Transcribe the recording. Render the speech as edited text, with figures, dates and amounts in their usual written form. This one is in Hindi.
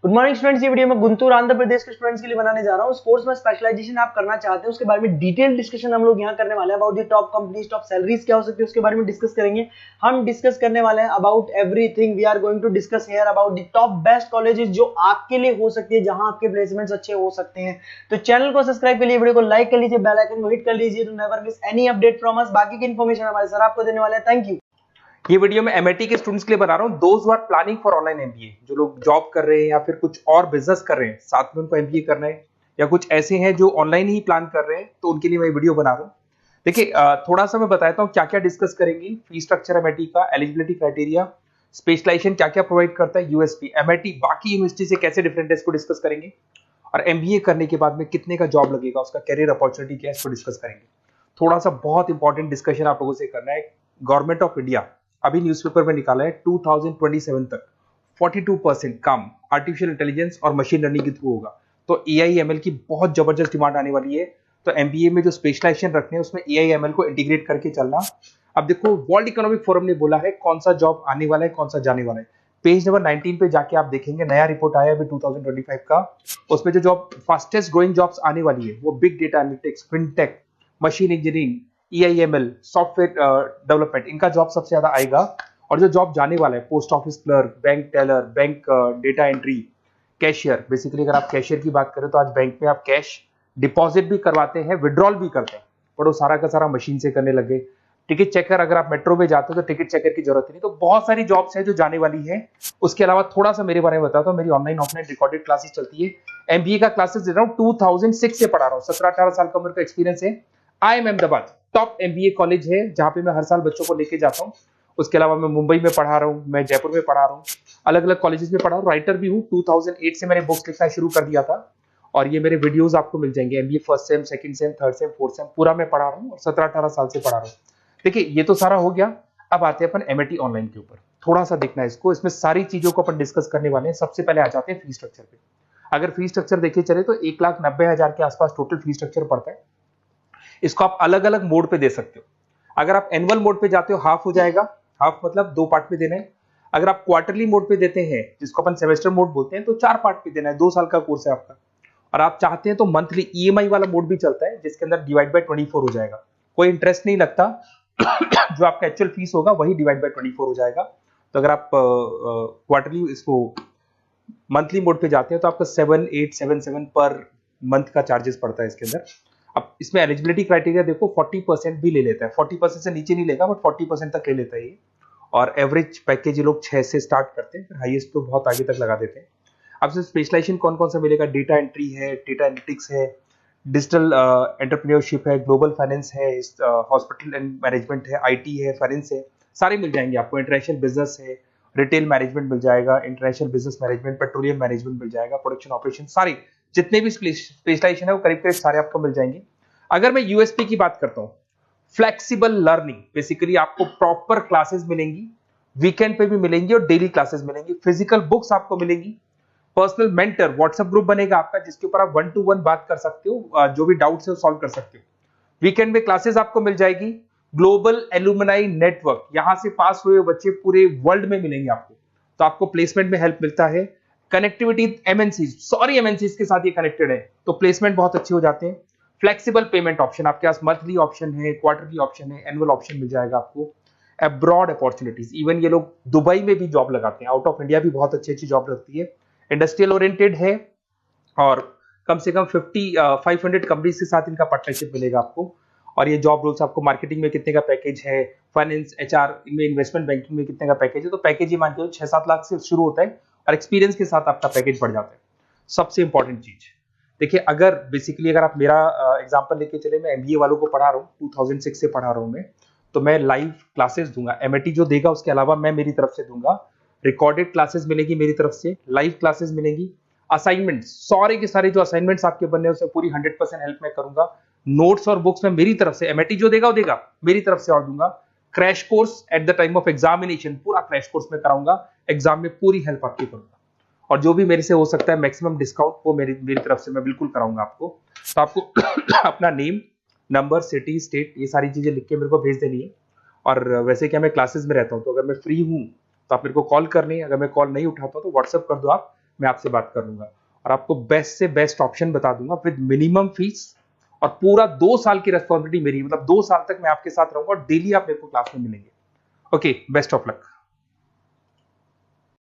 Good morning students. ये वीडियो मैं गुंटूर आंध्र प्रदेश के स्टूडेंट्स के लिए बनाने जा रहा हूँ। कोर्स में स्पेशलाइजेशन आप करना चाहते हैं उसके बारे में डिटेल डिस्कशन हम लोग यहाँ करने वाले हैं। About the top companies, top salaries क्या हो सकती है उसके बारे में डिस्कस करेंगे। हम डिस्कस करने वाले हैं about everything. We are going to discuss here about the top best colleges जो आपके लिए हो सकती है, जहां आपके प्लेसमेंट्स अच्छे हो सकते हैं। तो चैनल को सब्सक्राइब कर लीजिए, वीडियो को लाइक कर लीजिए, बेल आइकन को हिट कर लीजिए to never miss any update from us. बाकी की इन्फॉर्मेशन हमारे सर आपको देने वाले हैं। Thank you. ये वीडियो मैं एमआईटी के स्टूडेंट्स के लिए बना रहा हूँ। Those who are planning for online MBA, जो लोग जॉब कर रहे हैं या फिर कुछ और बिजनेस कर रहे हैं, साथ में उनको एमबीए करना है, या कुछ ऐसे हैं जो ऑनलाइन ही प्लान कर रहे हैं, तो उनके लिए मैं वीडियो बना रहा हूँ। देखिए, थोड़ा सा मैं बताता हूँ क्या क्या डिस्कस करेंगे। फी स्ट्रक्चर एमआईटी का, एलिजिबिलिटी क्राइटेरिया, स्पेशलाइजेशन क्या क्या प्रोवाइड करता है, यूएसपी एमआईटी बाकी यूनिवर्सिटी से कैसे डिफरेंट है, इसको डिस्कस करेंगे। और एमबीए करने के बाद में कितने का जॉब लगेगा, उसका कैरियर अपॉर्चुनिटी क्या है, इसको डिस्कस करेंगे। थोड़ा सा बहुत इंपॉर्टेंट डिस्कशन आप लोगों से करना है। गवर्नमेंट ऑफ इंडिया अभी न्यूज़पेपर में निकाला है 2027 तक 42% काम आर्टिफिशियल इंटेलिजेंस और मशीन लर्निंग के थ्रू होगा। तो एआईएमएल की बहुत जबरदस्त डिमांड आने वाली है। तो एमबीए में जो स्पेशलाइजेशन रखने हैं उसमें एआईएमएल को इंटीग्रेट करके चलना। अब देखो, वर्ल्ड इकोनॉमिक फोरम ने बोला है कौन सा जॉब आने वाला है, कौन सा जाने वाला है। पेज नंबर 19 पे जाके आप देखेंगे, नया रिपोर्ट आया अभी 2025 का। उसमें जो जॉब फास्टेस्ट ग्रोइंग जॉब्स आने वाली है वो big data analytics, fintech, machine engineering, AIML, software development, इनका जॉब सबसे ज्यादा आएगा। और जो जॉब जाने वाला है, post office clerk, bank teller, bank data entry, cashier. Basically अगर आप कैशियर की बात करें तो आज बैंक में आप कैश डिपॉजिट भी करवाते हैं, विड्रॉल भी करते हैं, पर वो सारा का सारा मशीन से करने लगे। टिकट चेकर, अगर आप मेट्रो में जाते हो तो टिकट चेकर की जरूरत नहीं। तो बहुत सारी जॉब्स है जो जाने वाली है। उसके अलावा थोड़ा सा मेरे बारे में बताता हूँ। मेरी ऑनलाइन ऑफलाइन रिकॉर्डेड क्लासेस चलती है। एमबीए का क्लासेस दे रहा हूँ, 2006 से पढ़ा रहा हूँ। 17-18 साल का उम्र का एक्सपीरियंस है। IIM Ahmedabad top MBA college है, जहां पे मैं हर साल बच्चों को लेके जाता हूँ। उसके अलावा मैं मुंबई में पढ़ा रहा हूँ, मैं जयपुर में पढ़ा रहा हूँ, अलग अलग कॉलेजेस में पढ़ा हूँ। राइटर भी हूँ। 2008 से मैंने बुक्स लिखना शुरू कर दिया था, और ये मेरे वीडियोस आपको मिल जाएंगे। MBA first sem, second same, third same, fourth same पूरा मैं पढ़ा रहा हूँ, और 17-18 साल से पढ़ा रहा हूँ। देखिए, ये तो सारा हो गया। अब आते हैं अपन एमआईटी ऑनलाइन के ऊपर। थोड़ा सा देखना है इसको, इसमें सारी चीजों को अपन डिस्कस करने वाले हैं। सबसे पहले आ जाते हैं फी स्ट्रक्चर पे। अगर फी स्ट्रक्चर देखे चले तो 1,90,000 के आसपास टोटल फी स्ट्रक्चर पड़ता है। इसको आप अलग अलग मोड पे दे सकते हो। अगर आप एनुअल मोड पे जाते हो, हाफ हो जाएगा। हाफ मतलब 2 पार्ट में देना है। अगर आप क्वार्टरली मोड पे देते हैं, जिसको अपन सेमेस्टर मोड बोलते हैं, तो 4 पार्ट पे देना है। 2 साल का कोर्स है आपका। और आप चाहते हैं तो मंथली ईएमआई वाला मोड भी चलता है, जिसके अंदर डिवाइड बाय 24 हो जाएगा। कोई इंटरेस्ट नहीं लगता। जो आपका एक्चुअल फीस होगा वही डिवाइड बाय 24 हो जाएगा। तो अगर आप क्वार्टरली इसको मंथली मोड पे जाते हैं तो आपका 7,877 पर मंथ का चार्जेस पड़ता है इसके अंदर। अब इसमें एलिजिबिलिटी क्राइटेरिया देखो, 40% भी ले लेता है। 40% से नीचे नहीं लेगा, बट 40% तक ले लेता है ये। और एवरेज पैकेज ये लोग 6 से स्टार्ट करते हैं, फिर हाईएस्ट तो बहुत आगे तक लगा देते हैं। अब से स्पेशलाइजेशन कौन कौन सा मिलेगा? डेटा एंट्री है, डेटा एनालिटिक्स है, डिजिटल एंटरप्रेन्योरशिप है, ग्लोबल फाइनेंस है, हॉस्पिटल एंड मैनेजमेंट है, आईटी है, फाइनेंस है, सारे मिल जाएंगे आपको। इंटरनेशनल बिजनेस है, रिटेल मैनेजमेंट मिल जाएगा, international business management, petroleum management मिल जाएगा, प्रोडक्शन ऑपरेशन, सारे जितने भी स्पेशलाइजेशन है वो करीब करीब सारे आपको मिल जाएंगे। अगर मैं यूएसपी की बात करता हूं, फ्लेक्सिबल लर्निंग, बेसिकली आपको प्रॉपर क्लासेस मिलेंगी, वीकेंड पे भी मिलेंगी और डेली क्लासेस मिलेंगी। फिजिकल बुक्स आपको मिलेंगी, पर्सनल मेंटर, व्हाट्सएप ग्रुप बनेगा आपका, जिसके ऊपर आप 1-to-1 बात कर सकते हो, जो भी डाउट्स है वो सॉल्व कर सकते हो। वीकेंड में क्लासेस आपको मिल जाएगी। ग्लोबल एलुमनाई नेटवर्क, यहां से पास हुए बच्चे पूरे वर्ल्ड में मिलेंगे आपको, तो आपको प्लेसमेंट में हेल्प मिलता है। कनेक्टिविटी एमएनसीज के साथ ये कनेक्टेड है, तो प्लेसमेंट बहुत अच्छे हो जाते हैं। फ्लेक्सिबल पेमेंट ऑप्शन, आपके पास मंथली ऑप्शन है, क्वार्टरली ऑप्शन है, एनुअल ऑप्शन मिल जाएगा आपको। अब्रॉड अपॉर्चुनिटीज, इवन ये लोग दुबई में भी जॉब लगाते हैं, आउट ऑफ इंडिया भी बहुत अच्छी अच्छी जॉब लगती है। इंडस्ट्रियल ओरिएंटेड है, और कम से कम 500 कंपनीज के साथ इनका पार्टनरशिप मिलेगा आपको। और ये जॉब रोल्स आपको मार्केटिंग में कितने का पैकेज है, फाइनेंस, एचआर में, इन्वेस्टमेंट बैंकिंग में कितने का पैकेज है, तो पैकेज ही मान के 6-7 लाख से शुरू होता है, और एक्सपीरियंस के साथ आपका पैकेज बढ़ जाता है। सबसे इंपॉर्टेंट चीज देखिए, अगर बेसिकली अगर आप मेरा एग्जांपल लेके चले, मैं एमबीए वालों को पढ़ा रहा हूँ, 2006 से पढ़ा रहा हूँ मैं, तो मैं लाइव क्लासेस दूंगा। एमआईटी जो देगा उसके अलावा मैं मेरी तरफ से दूंगा। रिकॉर्डेड क्लासेस मिलेगी मेरी तरफ से, लाइव क्लासेस मिलेंगी। असाइनमेंट, सारे के सारे जो असाइनमेंट्स आपके बनने हैं उसमें पूरी 100% हेल्प मैं करूंगा। नोट्स और बुक्स में मेरी तरफ से, एमआईटी जो देगा वो देगा, मेरी तरफ से और दूंगा। Crash course at the time of examination, पूरा क्रैश कोर्स में कराऊंगा। एग्जाम में पूरी हेल्प आपकी करूंगा, और जो भी मेरे से हो सकता है मैक्सिमम डिस्काउंट, वो मेरी तरफ से मैं बिल्कुल कराऊंगा आपको। तो आपको अपना नेम, नंबर, सिटी, स्टेट, ये सारी चीजें लिख के मेरे को भेज देनी है। और वैसे क्या मैं क्लासेस में रहता हूँ, तो अगर मैं फ्री हूँ तो आप मेरे को कॉल करनी है। अगर मैं कॉल नहीं उठाता तो व्हाट्सएप कर दो आप मैं आपसे बात कर लूंगा और आपको बेस्ट से बेस्ट ऑप्शन बता दूंगा विद मिनिमम फीस, और पूरा 2 साल की रेस्पॉन्सिबिलिटी मेरी, मतलब 2 साल तक मैं आपके साथ रहूंगा और डेली आप मेरे को क्लास में मिलेंगे। Okay, best of luck.